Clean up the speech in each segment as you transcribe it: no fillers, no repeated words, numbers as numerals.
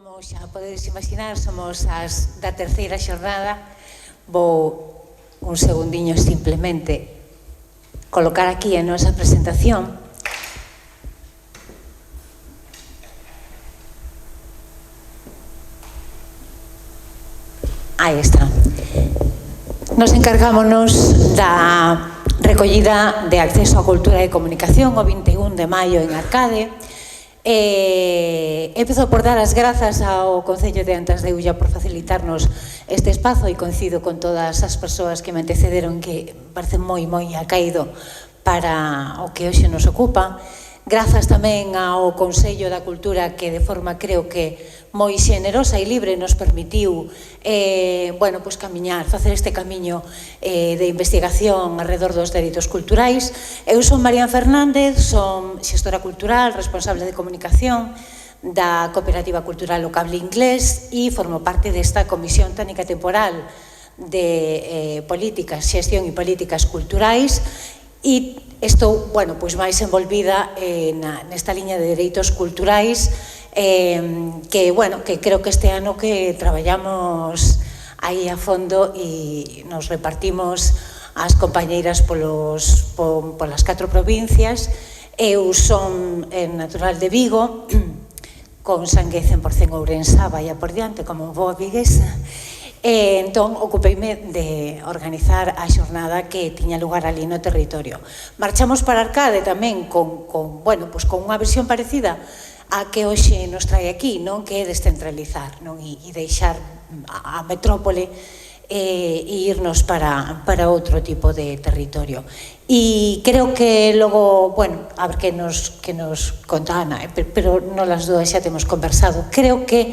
Como xa podedes imaginar, somos as da terceira xornada. Vou un segundiño simplemente colocar aquí a nosa presentación. Aí está. Nos encargámonos da recollida de acceso á cultura e comunicación o 21 de maio en Arcade. Empezo por dar as grazas ao Concello de Antas de Ulla por facilitarnos este espazo e coincido con todas as persoas que me antecederon que parece moi acaído para o que hoxe nos ocupa. Grazas tamén ao Consello da Cultura que de forma creo que moi xenerosa e libre nos permitiu camiñar, facer este camiño de investigación alrededor dos dereitos culturais. Eu son María Fernández, son xestora cultural, responsable de comunicación da Cooperativa Cultural O Cable Inglés e formo parte desta Comisión Técnica Temporal de Políticas, Xestión e Políticas Culturais e estou, máis envolvida nesta liña de dereitos culturais que creo que este ano que traballamos aí a fondo e nos repartimos as compañeiras polas 4 provincias. Eu son natural de Vigo, con sangue 100% ourensá, vaya por diante, como boa viguesa. Entón, ocupeime de organizar a xornada que tiña lugar ali no territorio. Marchamos para Arcade tamén con unha versión parecida a que hoxe nos trae aquí, que é descentralizar e deixar a metrópole e irnos para outro tipo de territorio. E creo que logo, a ver que nos conta Ana, pero non las dúas xa temos conversado. Creo que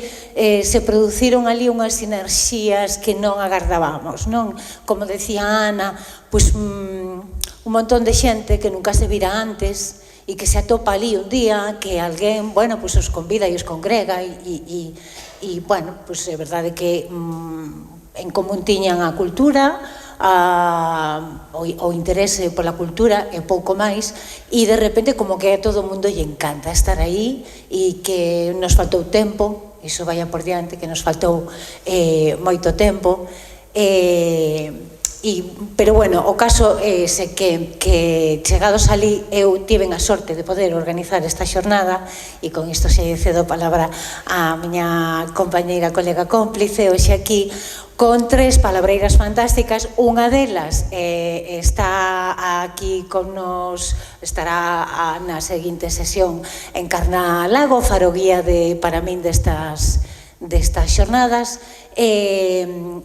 se produciron ali unhas sinerxías que non agardábamos, non? Como decía Ana, un montón de xente que nunca se vira antes e que se atopa ali un día, que alguén, os convida e os congrega e é verdade que en común tiñan a cultura, o interese pola cultura e pouco máis, e de repente como que a todo o mundo lle encanta estar aí e que nos faltou tempo, iso vaya por diante, que nos faltou moito tempo, pero o caso é que chegados ali eu tiven a sorte de poder organizar esta xornada e con isto xa cedo a palabra a miña compañeira, colega cómplice hoxe aquí con 3 palabreiras fantásticas. Unha delas está aquí con nos, estará na seguinte sesión en Carnalago, faro guía para min destas xornadas.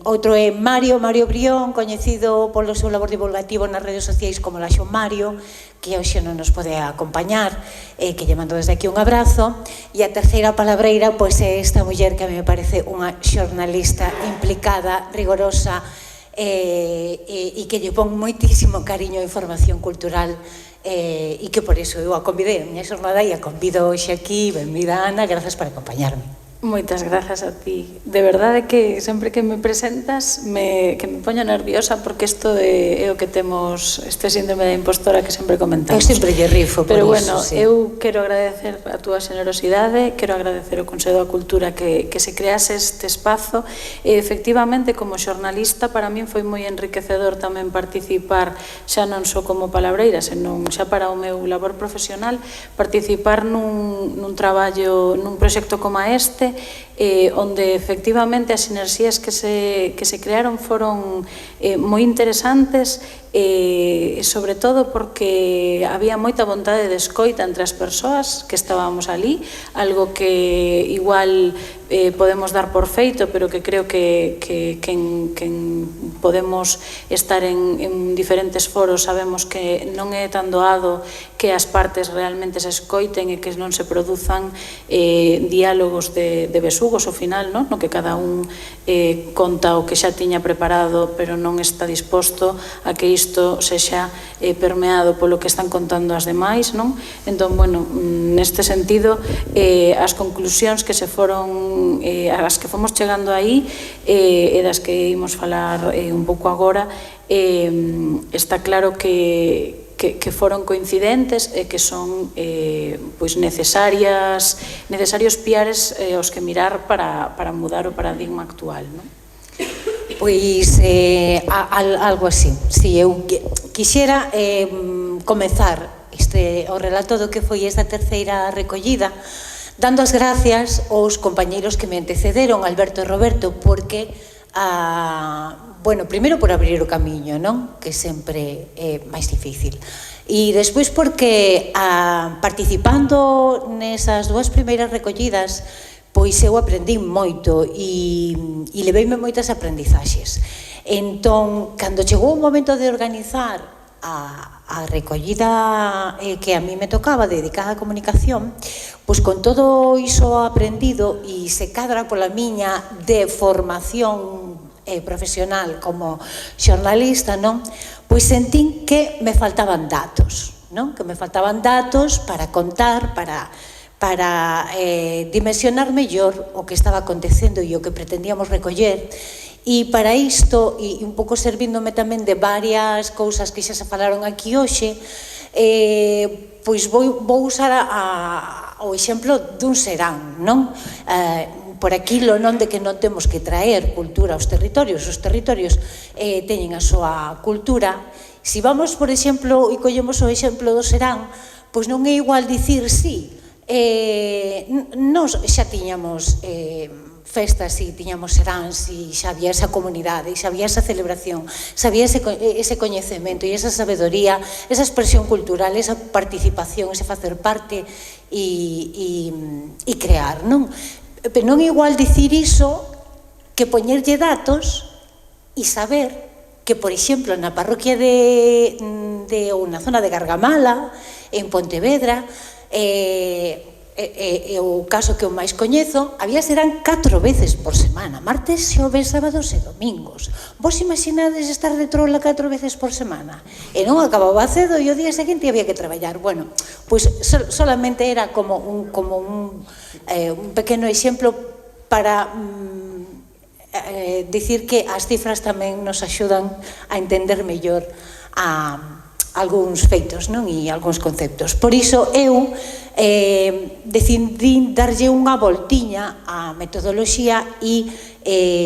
Outro é Mario Brión, coñecido polo seu labor divulgativo nas redes sociais como Laxo Mario, que hoxe non nos pode acompañar, que lle mando desde aquí un abrazo. E a terceira palabreira é esta muller que a mí me parece unha xornalista implicada, rigorosa e que lle pon moitísimo cariño a información cultural e que por iso eu a convidei a miña xornada e a convido hoxe aquí. Benvida, Ana, grazas por acompañarme. Moitas grazas a ti. De verdade que sempre que me presentas que me poño nerviosa porque isto é o que temos, este síndrome de impostora que sempre comentamos. Eu sempre lle rifo por iso, sí. Eu quero agradecer a túa xenerosidade, quero agradecer ao Consello da Cultura que se crease este espazo e efectivamente como xornalista para min foi moi enriquecedor tamén participar xa non só como palabreira, senón xa para o meu labor profesional, participar nun traballo, nun proxecto como este, onde efectivamente as sinerxías que se crearon foron moi interesantes, sobre todo porque había moita vontade de escoita entre as persoas que estábamos ali, algo que igual podemos dar por feito, pero que creo que podemos estar en diferentes foros sabemos que non é tan doado que as partes realmente se escoiten e que non se produzan diálogos de besugos ao final, no que cada un conta o que xa tiña preparado pero non está disposto a que isto sexa permeado polo que están contando as demais, non? Entón, neste sentido, as conclusións que se foron as que fomos chegando aí e das que imos falar un pouco agora, está claro que que foron coincidentes e que son necesarios piares aos que mirar para mudar o paradigma actual, non? Pois algo así. Si eu quixera comezar o relato do que foi esta terceira recollida dando as gracias aos compañeiros que me antecederon, Alberto e Roberto, porque bueno, primeiro por abrir o camiño, non? Que sempre é máis difícil. E despois porque participando nesas dúas primeiras recollidas, pois eu aprendín moito e leveime moitas aprendizaxes. Entón, cando chegou o momento de organizar a recollida que a mí me tocaba dedicada á comunicación, pois con todo iso aprendido e se cadra pola miña de formación profesional como xornalista, non? Pois sentín que me faltaban datos, non? Que me faltaban datos para contar, para dimensionar mellor o que estaba acontecendo e o que pretendíamos recoller. E para isto, e un pouco servíndome tamén de varias cousas que xa se falaron aquí hoxe, pois vou usar o exemplo dun serán, non? Por aquilo non de que non temos que traer cultura aos territorios, os territorios teñen a súa cultura. Se vamos, por exemplo, e collemos o exemplo do serán, pois non é igual dicir, sí, nos xa tiñamos festas e tiñamos seráns e xa había esa comunidade, e xa había esa celebración, xa había ese coñecemento e esa sabedoría, esa expresión cultural, esa participación, ese facer parte e crear, non? Pero non é igual dicir iso que poñerlle datos e saber que, por exemplo, na parroquia ou na zona de Gargamala, en Pontevedra, o caso que eu máis coñezo, había serán 4 veces por semana, martes, xoves, sábados e domingos. Vos imaginades estar de trola 4 veces por semana? E non acababa cedo e o día seguinte había que traballar. Bueno, pois solamente era como un pequeno exemplo para dicir que as cifras tamén nos axudan a entender mellor algúns feitos, non? E algúns conceptos. Por iso eu decidín darlle unha voltiña á metodoloxía e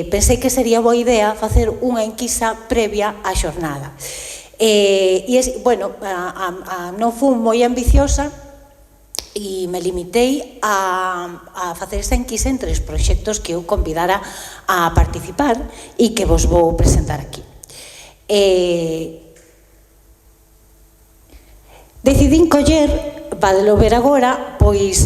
pensei que sería boa idea facer unha enquisa previa á xornada. Bueno, non fun moi ambiciosa e me limitei a facer esta enquisa en 3 proxectos que eu convidara a participar e que vos vou presentar aquí. Decidín coller, vadelo ver agora, pois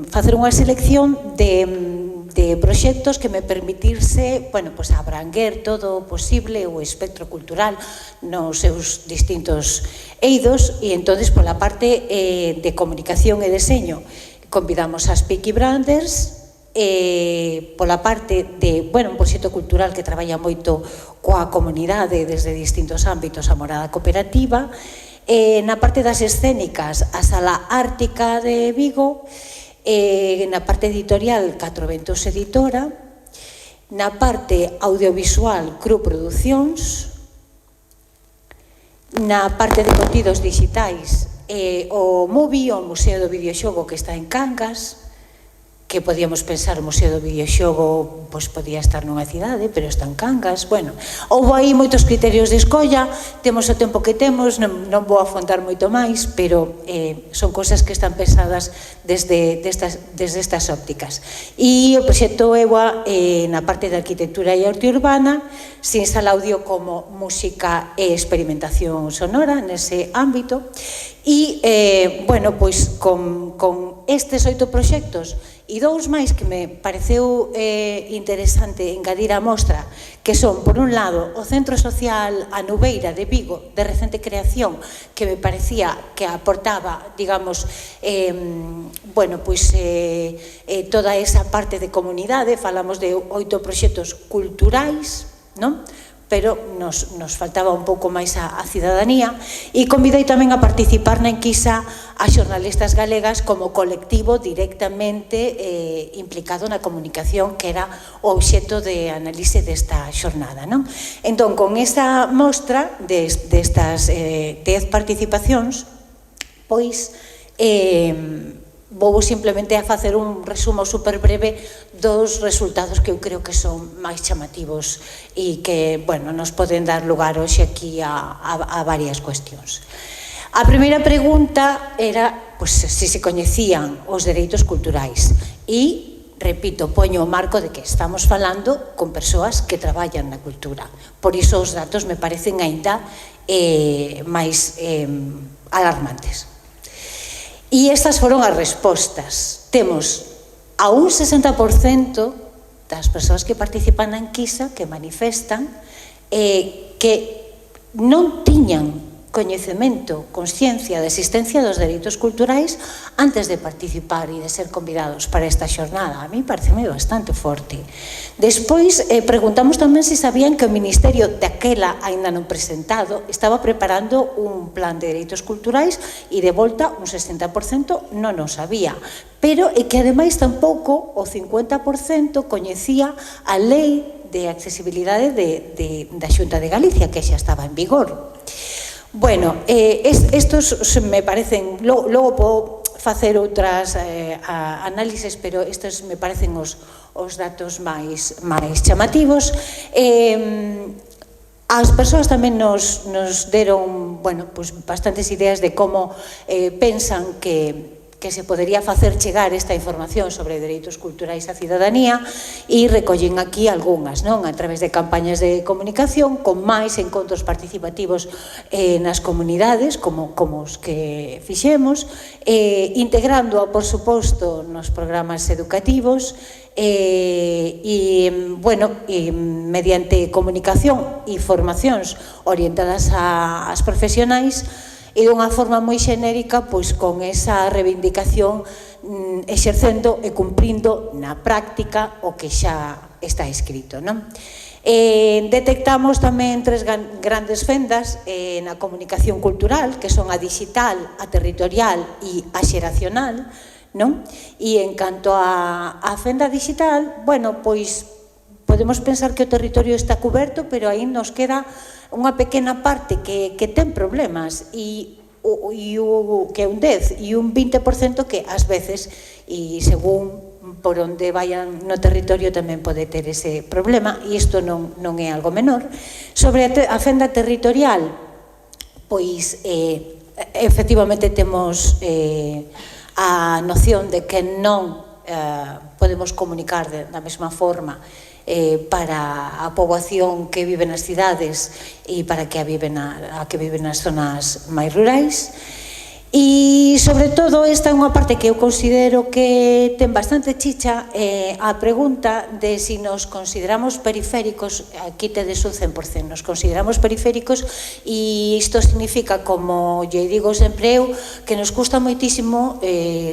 facer unha selección de proxectos que me permitirse, bueno, pois abranguer todo o posible o espectro cultural nos seus distintos eidos e entonces pola parte de comunicación e deseño convidamos as Peaky Blinders, pola parte de, bueno, un proxecto cultural que traballa moito coa comunidade desde distintos ámbitos, a Morada Cooperativa. Na parte das escénicas, a Sala Ártica de Vigo, na parte editorial, Catro Ventos Editora, na parte audiovisual, Cru Producións, na parte de contidos digitais, o MUBI, o Museo do Videoxogo que está en Cangas, que podíamos pensar o Museo do Videoxogo pois podía estar nunha cidade, pero está en Cangas. Bueno, houve aí moitos criterios de escolla, temos o tempo que temos, non vou afondar moito máis, pero son cousas que están pensadas desde estas ópticas. E o proxecto EWA na parte de arquitectura e arte urbana, sin sala audio como música e experimentación sonora nese ámbito. E, bueno, pois con estes 8 proxectos e 2 máis que me pareceu interesante engadir á mostra, que son, por un lado, o Centro Social A Nubeira de Vigo, de recente creación, que me parecía que aportaba, digamos, bueno, pois toda esa parte de comunidade. Falamos de 8 proxectos culturais, non? pero nos faltaba un pouco máis a cidadanía, e convidei tamén a participar na enquisa a xornalistas galegas como colectivo directamente implicado na comunicación, que era o obxecto de análise desta xornada. Entón, con esta mostra destas 10 participacións, pois vou simplemente a facer un resumo super breve dos resultados que eu creo que son máis chamativos e que, bueno, nos poden dar lugar hoxe aquí a varias cuestións. A primeira pregunta era, pois, se se coñecían os dereitos culturais e, repito, poño o marco de que estamos falando con persoas que traballan na cultura. Por iso os datos me parecen aínda máis alarmantes. E estas foron as respostas. Temos a un 60% das persoas que participan na enquisa que manifestan que non tiñan coñecemento, consciencia da existencia dos dereitos culturais antes de participar e de ser convidados para esta xornada. A mí pareceme bastante forte. Despois, preguntamos tamén se sabían que o Ministerio daquela, aínda non presentado, estaba preparando un plan de dereitos culturais e de volta un 60% non o sabía. Pero é que ademais tampouco o 50% coñecía a lei de accesibilidade da Xunta de Galicia, que xa estaba en vigor. Bueno, estos me parecen, logo podo facer outras análises, pero estes me parecen os datos máis chamativos. As persoas tamén nos deron, bueno, pues bastantes ideas de como pensan que se podería facer chegar esta información sobre dereitos culturais á cidadanía, e recollen aquí algunhas, non? A través de campañas de comunicación, con máis encontros participativos nas comunidades, como os que fixemos, integrando, por suposto, nos programas educativos, e, bueno, mediante comunicación e formacións orientadas ás profesionais, e dunha forma moi xenérica, pois con esa reivindicación exercendo e cumprindo na práctica o que xa está escrito, non? Detectamos tamén tres grandes fendas na comunicación cultural, que son a digital, a territorial e a xeracional, non? E en canto a fenda digital, bueno, pois podemos pensar que o territorio está cuberto, pero aí nos queda unha pequena parte que ten problemas, e que é un 10 e un 20% que ás veces, e según por onde vayan no territorio, tamén pode ter ese problema, e isto non é algo menor. Sobre a fenda territorial, pois efectivamente temos a noción de que non podemos comunicar da mesma forma para a poboación que vive nas cidades e para a que vive nas zonas máis rurais. E, sobre todo, esta é unha parte que eu considero que ten bastante chicha, a pregunta de si nos consideramos periféricos. Aquí tedes un 100%, nos consideramos periféricos, e isto significa, como lle digo sempre eu, que nos custa moitísimo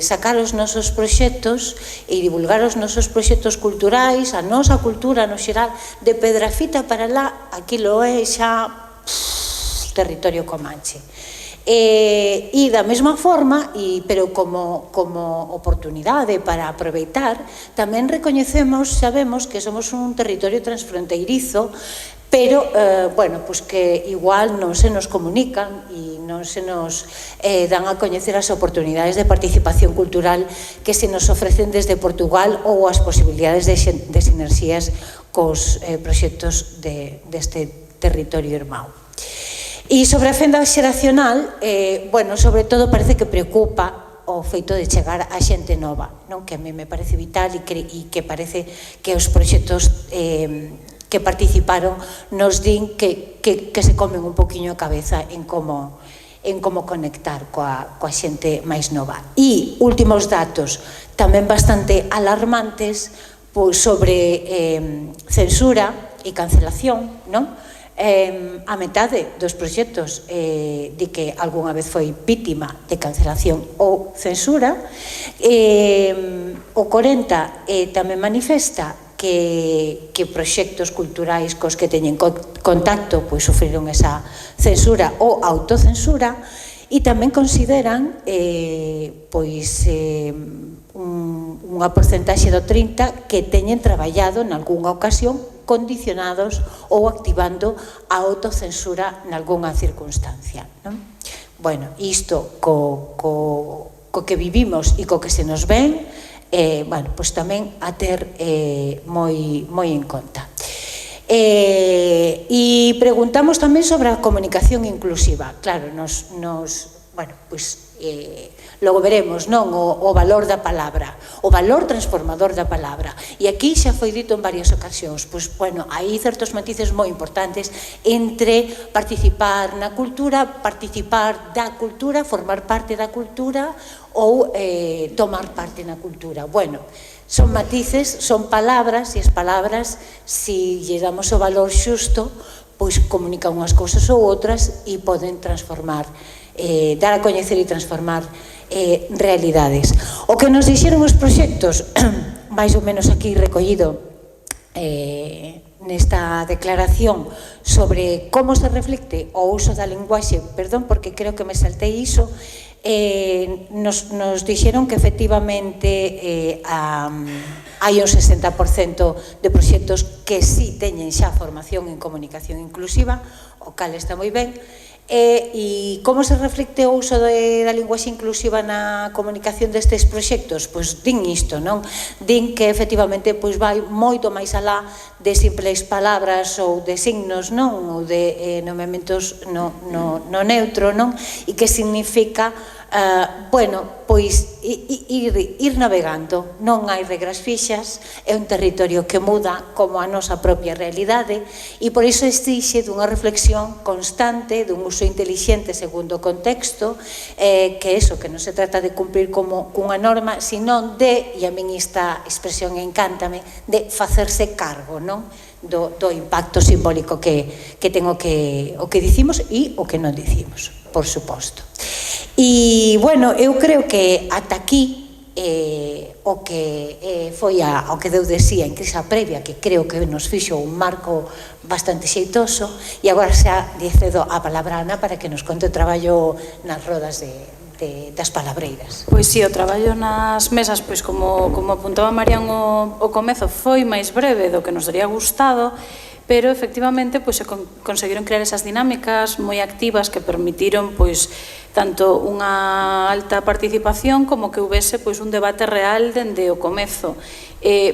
sacar os nosos proxectos e divulgar os nosos proxectos culturais, a nosa cultura no xeral, de Pedrafita para lá, aquilo é xa territorio comanche. E da mesma forma, pero como oportunidade para aproveitar, tamén recoñecemos, sabemos que somos un territorio transfronteirizo, pero, bueno, pues que igual non se nos comunican e non se nos dan a coñecer as oportunidades de participación cultural que se nos ofrecen desde Portugal, ou as posibilidades de sinerxías cos proxectos deste territorio irmão. E sobre a fenda xeracional, bueno, sobre todo parece que preocupa o feito de chegar a xente nova, non? Que a mí me parece vital, e que parece que os proxectos que participaron nos din que se comen un poquinho a cabeza en como conectar coa xente máis nova. E últimos datos tamén bastante alarmantes, pois sobre censura e cancelación, non? A metade dos proxectos de que algunha vez foi vítima de cancelación ou censura. O 40% tamén manifesta que proxectos culturais cos que teñen contacto pois sufriron esa censura ou autocensura, e tamén consideran pois unha porcentaxe do 30 que teñen traballado nalgúnha ocasión condicionados ou activando a autocensura nalgúnha circunstancia, non? Bueno, isto co que vivimos e co que se nos ven, bueno, pois tamén a ter moi en conta. E preguntamos tamén sobre a comunicación inclusiva. Claro, bueno, pois logo veremos, non, o valor da palabra, o valor transformador da palabra. E aquí xa foi dito en varias ocasións, pois, bueno, hai certos matices moi importantes entre participar na cultura, participar da cultura, formar parte da cultura ou tomar parte na cultura. Bueno, son matices, son palabras, e as palabras, se lle damos o valor xusto, pois comunican unhas cousas ou outras e poden transformar, dar a coñecer e transformar realidades. O que nos dixeron os proxectos, máis ou menos aquí recollido nesta declaración sobre como se reflecte o uso da linguaxe, perdón, porque creo que me saltei iso, nos dixeron que efectivamente hai un 60% de proxectos que sí teñen xa formación en comunicación inclusiva, o cal está moi ben. E como se reflecte o uso da linguaxe inclusiva na comunicación destes proxectos? Pois din isto, non? Din que efectivamente vai moito máis alá de simples palabras ou de signos, non? Ou de nomeamentos no neutro, non? E que significa, bueno, pois ir navegando. Non hai regras fixas, é un territorio que muda como a nosa propia realidade, e por iso exixe dunha reflexión constante, dun uso inteligente segundo o contexto, que eso, que non se trata de cumprir como cunha norma, sino de, e a min esta expresión encántame, de facerse cargo, non? Do impacto simbólico que ten o que dicimos e o que non dicimos, por suposto. E, bueno, eu creo que ata aquí o que foi o que deu de sí a enquisa previa, que creo que nos fixo un marco bastante xeitoso, e agora xa lle cedo a palabra a Ana para que nos conte o traballo nas rodas das palabreiras. Pois si, o traballo nas mesas, pois como apuntaba Marián o comezo, foi máis breve do que nos daría gustado, pero efectivamente pois se conseguiron crear esas dinámicas moi activas que permitiron pois tanto unha alta participación como que houvese pois un debate real dende o comezo,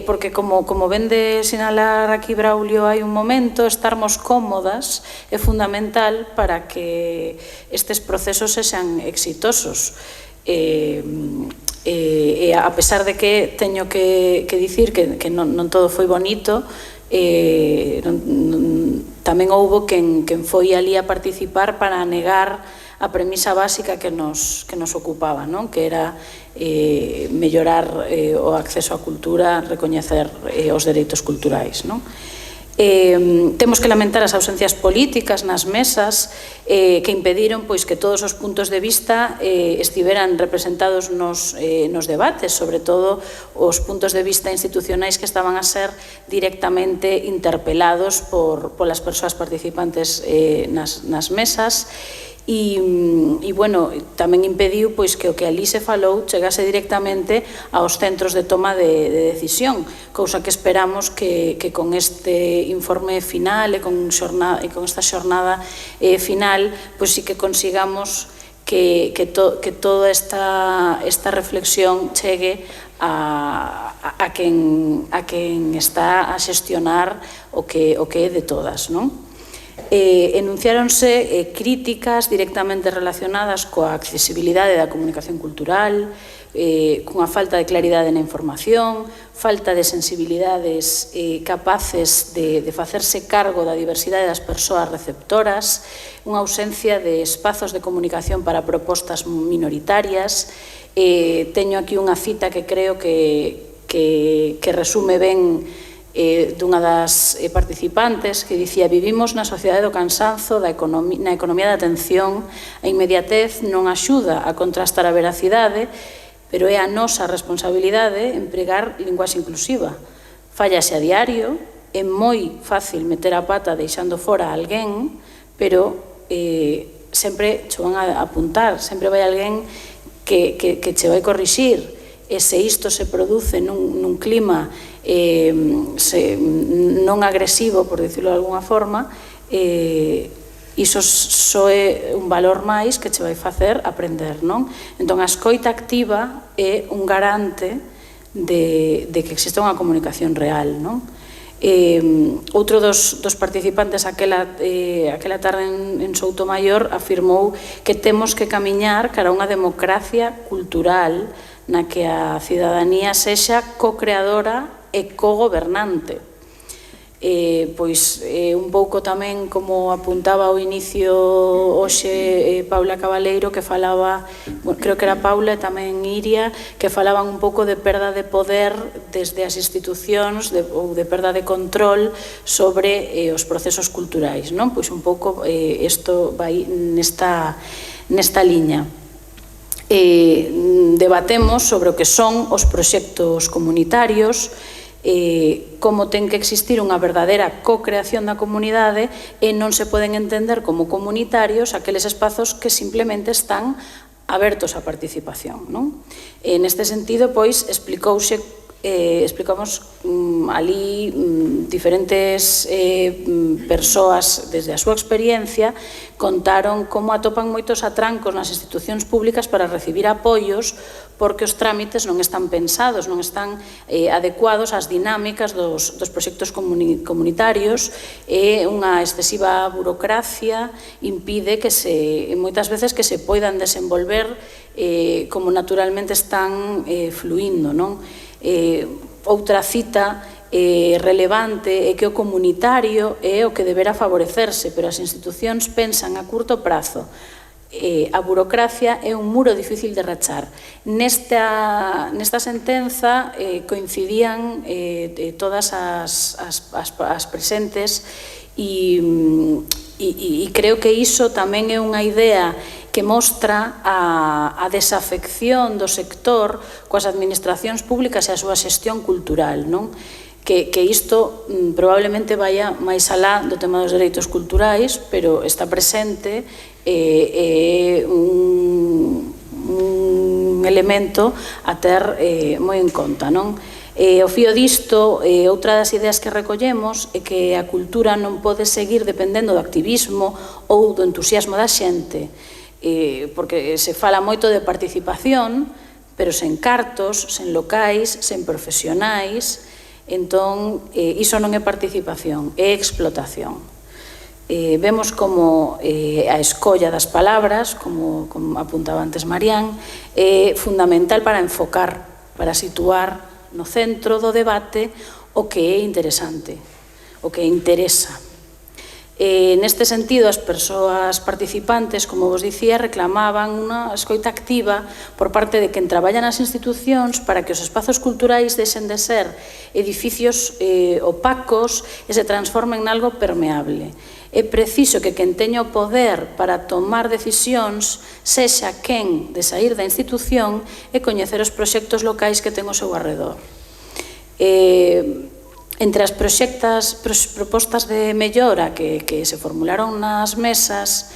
porque como ben de sinalar aquí Braulio hai un momento, estarmos cómodas é fundamental para que estes procesos sexan exitosos. E a pesar de que teño que dicir que non todo foi bonito, tamén houbo quen foi ali a participar para negar a premisa básica que nos ocupaba, non? Que era mellorar o acceso á cultura, recoñecer os dereitos culturais, non? Temos que lamentar as ausencias políticas nas mesas que impediron pois que todos os puntos de vista estiveran representados nos debates, sobre todo os puntos de vista institucionais que estaban a ser directamente interpelados polas persoas participantes nas mesas. E, bueno, tamén impediu pois que o que ali se falou chegase directamente aos centros de toma de decisión, cousa que esperamos que con este informe final e con esta xornada final, pois sí que consigamos que toda esta reflexión chegue a quen está a xestionar o que é de todas, non? Enunciáronse críticas directamente relacionadas coa accesibilidade da comunicación cultural, cunha falta de claridade na información, falta de sensibilidades capaces de facerse cargo da diversidade das persoas receptoras, unha ausencia de espazos de comunicación para propostas minoritarias. Teño aquí unha cita que creo que resume ben dunha das participantes, que dicía: vivimos na sociedade do cansanzo, na economía da atención, a inmediatez non axuda a contrastar a veracidade, pero é a nosa responsabilidade empregar linguaxe inclusiva, fallase a diario, é moi fácil meter a pata deixando fora a alguén, pero sempre che van a apuntar, sempre vai alguén que che vai corrixir, e se isto se produce nun clima non agresivo, por dicirlo de alguna forma, iso só é un valor máis que che vai facer aprender, non? Entón, a escoita activa é un garante de que existe unha comunicación real, non? Outro dos participantes aquela tarde en Soutomaior afirmou que temos que camiñar cara a unha democracia cultural na que a cidadanía sexa co-creadora e co-gobernante. Pois un pouco tamén como apuntaba ao inicio hoxe Paula Cabaleiro, que falaba, creo que era Paula e tamén Iria, que falaban un pouco de perda de poder desde as institucións ou de perda de control sobre os procesos culturais, non? Pois un pouco isto vai nesta liña. Debatemos sobre o que son os proxectos comunitarios, como ten que existir unha verdadeira co-creación da comunidade e non se poden entender como comunitarios aqueles espazos que simplemente están abertos á participación, non? Neste sentido, pois, explicamos ali diferentes persoas desde a súa experiencia contaron como atopan moitos atrancos nas institucións públicas para recibir apoios porque os trámites non están pensados, non están adecuados ás dinámicas dos proxectos comunitarios e unha excesiva burocracia impide que moitas veces que se poidan desenvolver como naturalmente están fluindo, non? Outra cita relevante é que o comunitario é o que deberá favorecerse, pero as institucións pensan a curto prazo. A burocracia é un muro difícil de rachar. Nesta sentenza coincidían todas as presentes e creo que iso tamén é unha idea que mostra a desafección do sector coas administracións públicas e a súa xestión cultural, non? Que isto probablemente vaya máis alá do tema dos dereitos culturais, pero está presente un elemento a ter moi en conta, non? O fío disto, outra das ideas que recollemos é que a cultura non pode seguir dependendo do activismo ou do entusiasmo da xente, porque se fala moito de participación, pero sen cartos, sen locais, sen profesionais, entón iso non é participación, é explotación. Vemos como a escolla das palabras, como apuntaba antes Marián, é fundamental para enfocar, para situar no centro do debate o que é interesante, o que interesa. Neste sentido, as persoas participantes, como vos dicía, reclamaban unha escoita activa por parte de quen traballa nas institucións para que os espazos culturais deixen de ser edificios opacos e se transformen en algo permeable. É preciso que quen teña o poder para tomar decisións sexa quen de sair da institución e coñecer os proxectos locais que ten ao seu arredor. Entre as propostas de mellora que se formularon nas mesas,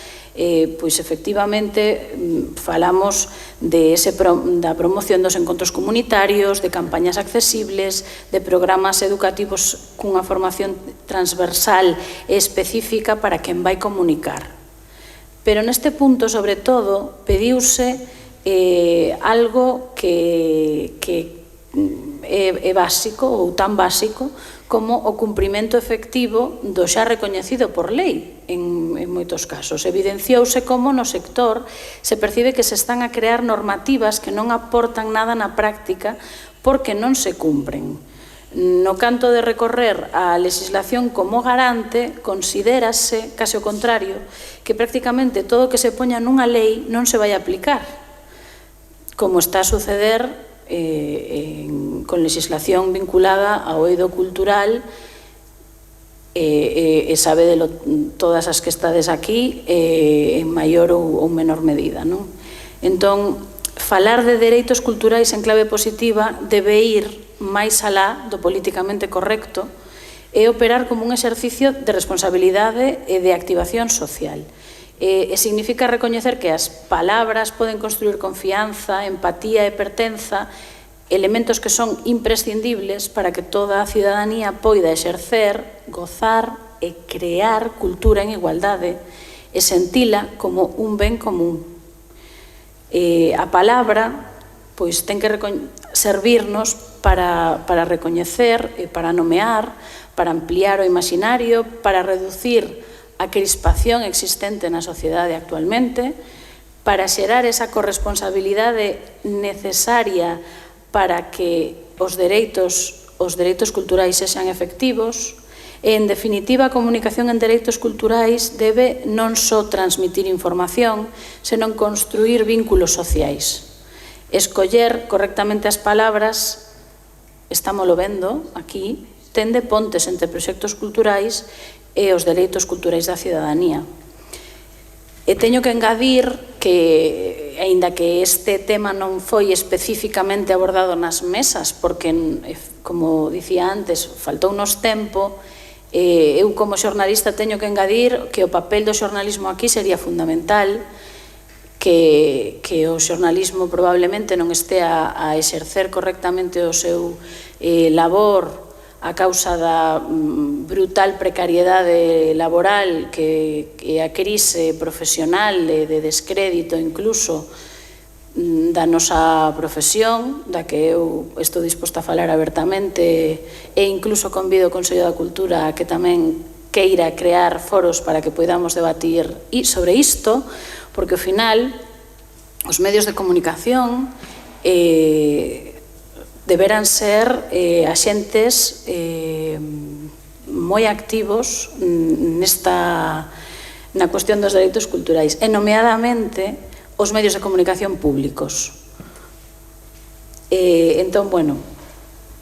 pois efectivamente falamos da promoción dos encontros comunitarios, de campañas accesibles, de programas educativos cunha formación transversal e específica para quen vai comunicar. Pero neste punto, sobre todo, pediuse algo que é básico ou tan básico como o cumprimento efectivo do xa recoñecido por lei en moitos casos. Evidenciouse como no sector se percibe que se están a crear normativas que non aportan nada na práctica porque non se cumpren. No canto de recorrer a legislación como garante, considérase, case o contrario, que prácticamente todo o que se poña nunha lei non se vai aplicar, como está a suceder con legislación vinculada ao eido cultural e sabedelo todas as que estades aquí en maior ou menor medida, non? Entón, falar de dereitos culturais en clave positiva debe ir máis alá do políticamente correcto e operar como un exercicio de responsabilidade e de activación social. E significa recoñecer que as palabras poden construir confianza, empatía e pertenza, elementos que son imprescindibles para que toda a cidadanía poida exercer, gozar e crear cultura en igualdade e sentila como un ben común. A palabra pois ten que servirnos para recoñecer, para nomear, para ampliar o imaginario, para reducir a crispación existente na sociedade actualmente, para xerar esa corresponsabilidade necesaria para que os dereitos culturais sexan efectivos. E, en definitiva, a comunicación en dereitos culturais debe non só transmitir información, senón construir vínculos sociais. Escoller correctamente as palabras, estámoslo vendo aquí, tende pontes entre proxectos culturais e os dereitos culturais da cidadanía. E teño que engadir que, aínda que este tema non foi especificamente abordado nas mesas, porque, como dicía antes, faltounos tempo, eu como xornalista teño que engadir que o papel do xornalismo aquí sería fundamental, que o xornalismo probablemente non estea a exercer correctamente o seu labor a causa da brutal precariedade laboral que a crise profesional e de descrédito incluso da nosa profesión, da que eu estou disposta a falar abertamente e incluso convido o Consello da Cultura a que tamén queira crear foros para que poidamos debatir sobre isto, porque ao final os medios de comunicación deberán ser axentes moi activos na cuestión dos dereitos culturais e nomeadamente os medios de comunicación públicos. Entón, bueno,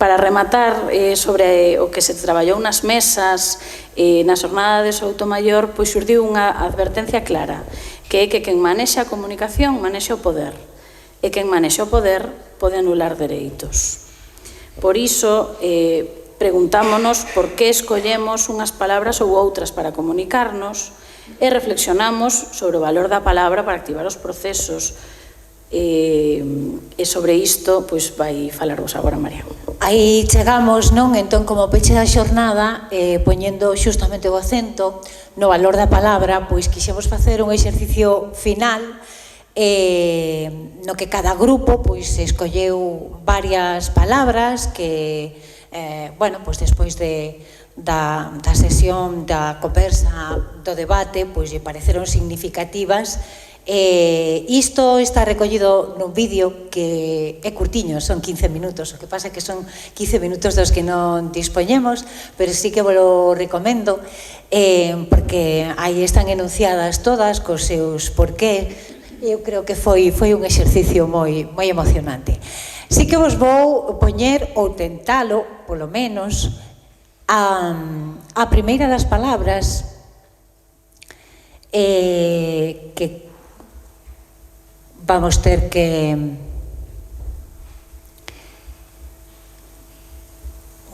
para rematar sobre o que se traballou nas mesas na xornada de Soutomaior, pois xurdiu unha advertencia clara, que é que quen manexa a comunicación manexa o poder e quen manexa o poder pode anular dereitos. Por iso, preguntámonos por que escollemos unhas palabras ou outras para comunicarnos e reflexionamos sobre o valor da palabra para activar os procesos. E sobre isto, pois, vai falarvos agora María. Aí chegamos, non? Entón, como peche da xornada, poñendo xustamente o acento no valor da palabra, pois quixemos facer un exercicio final no que cada grupo pois escolleu varias palabras que, bueno, pois despois da sesión, da conversa, do debate, pois lle pareceron significativas. Isto está recollido nun vídeo que é curtiño, son 15 minutos, o que pasa é que son 15 minutos dos que non dispoñemos, pero sí que vos lo recomendo, porque aí están enunciadas todas cos seus porqués. Eu creo que foi un exercicio moi emocionante. Sí que vos vou poñer, ou tentalo, polo menos, a primeira das palabras que vamos ter que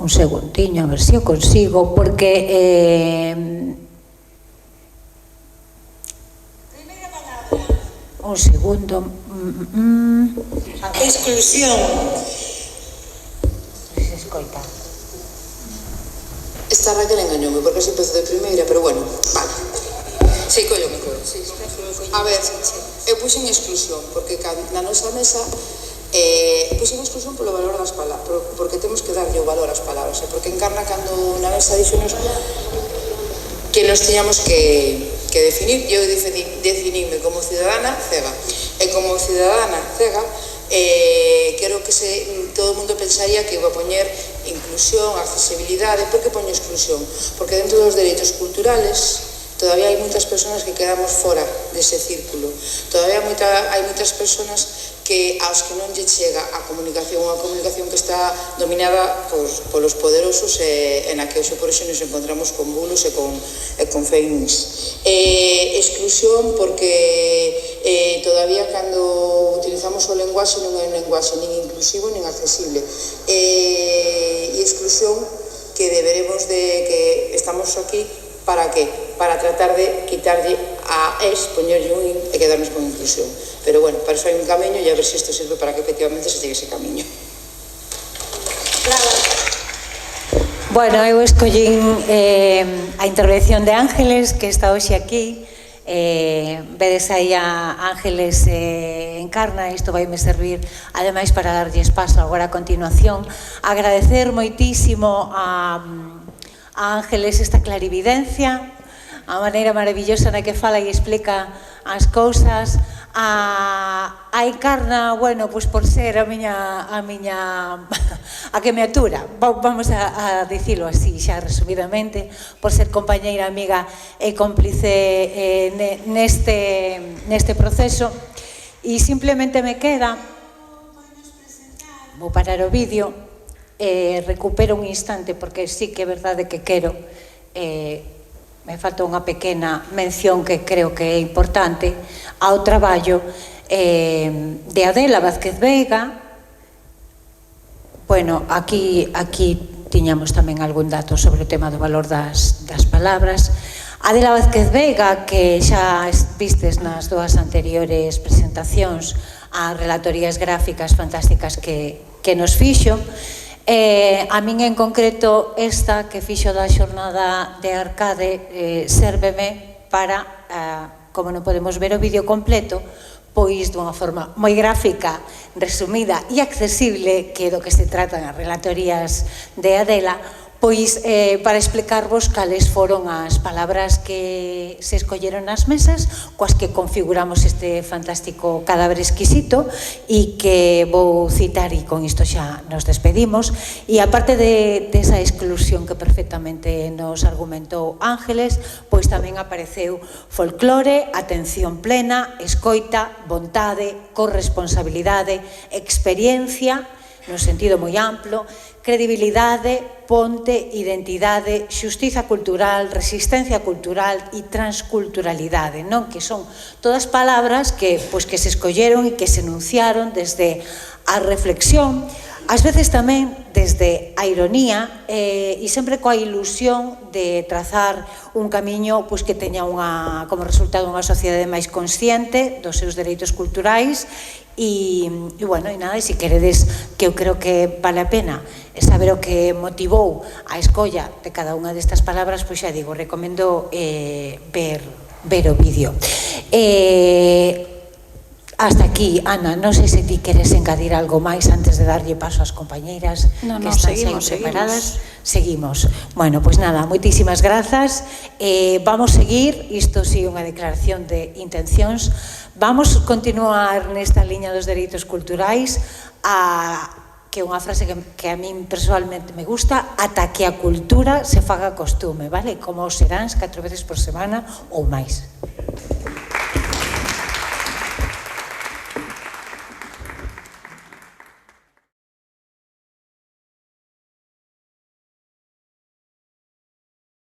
un segundiño, a ver se o consigo, porque un segundo. Exclusión. Se escoita. Esta Raquel engañoume, porque así empezou de primeira, pero bueno, vale. Sí, collome. A ver, eu puxen exclusión, porque na nosa mesa puxen exclusión polo valor das palabras, porque temos que darlle o valor ás palabras, porque encarna cando na mesa dixonos que nos tiñamos que definir. Eu definime como cidadana cega, e como cidadana cega creo que todo o mundo pensaría que iba a poñer inclusión, accesibilidade. Por que poño exclusión? Porque dentro dos dereitos culturales todavía hai moitas persoas que quedamos fora dese círculo, todavía hai moitas persoas que aos que non lle chega a comunicación, unha comunicación que está dominada polos poderosos e na que hoxe por iso nos encontramos con bulos e con fake news. Exclusión porque todavía cando utilizamos o lenguaxe non é un lenguaxe nin inclusivo nin accesible, e exclusión que deberemos de que estamos aquí para que? Para tratar de quitarlle a es, poñerlle un in e quedarnos con inclusión. Pero bueno, para iso hai un camiño e a ver se isto sirve para que efectivamente se siga ese camiño. Bueno, eu escollín a intervención de Ángeles, que está hoxe aquí. Vedes aí a Ángeles encarna, isto vaime servir ademais para darlles paso agora a continuación. Agradecer moitísimo a Ángeles esta clarividencia, a maneira maravillosa na que fala e explica as cousas, a Encarna, bueno, pois por ser a que me atura, vamos a dicilo así xa resumidamente, por ser compañeira, amiga e cómplice neste proceso. E simplemente me queda, vou parar o vídeo, recupero un instante porque sí que é verdade que quero, me falta unha pequena mención que creo que é importante ao traballo de Adela Vázquez Veiga. Bueno, aquí tiñamos tamén algún dato sobre o tema do valor das palabras. Adela Vázquez Veiga, que xa vistes nas dúas anteriores presentacións, as relatorías gráficas fantásticas que nos fixo. A min en concreto esta que fixo da xornada de Arcade sérveme para, como non podemos ver o vídeo completo, pois dunha forma moi gráfica, resumida e accesible, que é do que se tratan as relatorías de Adela, pois para explicarvos cales foron as palabras que se escolleron nas mesas, coas que configuramos este fantástico cadáver exquisito, e que vou citar, e con isto xa nos despedimos. E aparte desa exclusión que perfectamente nos argumentou Ángeles, pois tamén apareceu folclore, atención plena, escoita, vontade, corresponsabilidade, experiencia, no sentido moi amplo, credibilidade, ponte, identidade, xustiza cultural, resistencia cultural e transculturalidade, non? Que son todas palabras que se escolleron e que se enunciaron desde a reflexión, ás veces tamén desde a ironía, e sempre coa ilusión de trazar un camiño que teña como resultado unha sociedade máis consciente dos seus dereitos culturais. E bueno, e nada, e se queredes, que eu creo que vale a pena saber o que motivou a escolla de cada unha destas palabras, pois xa digo, recomendo ver o vídeo. Hasta aquí, Ana, non sei se ti queres engadir algo máis antes de darlle paso ás compañeiras que están preparadas. Seguimos. Bueno, pois nada, moitísimas grazas. Vamos seguir, isto sí unha declaración de intencións. Vamos continuar nesta liña dos dereitos culturais, que é unha frase que a min personalmente me gusta, ata que a cultura se faga costume, vale? Como os seráns 4 veces por semana ou máis.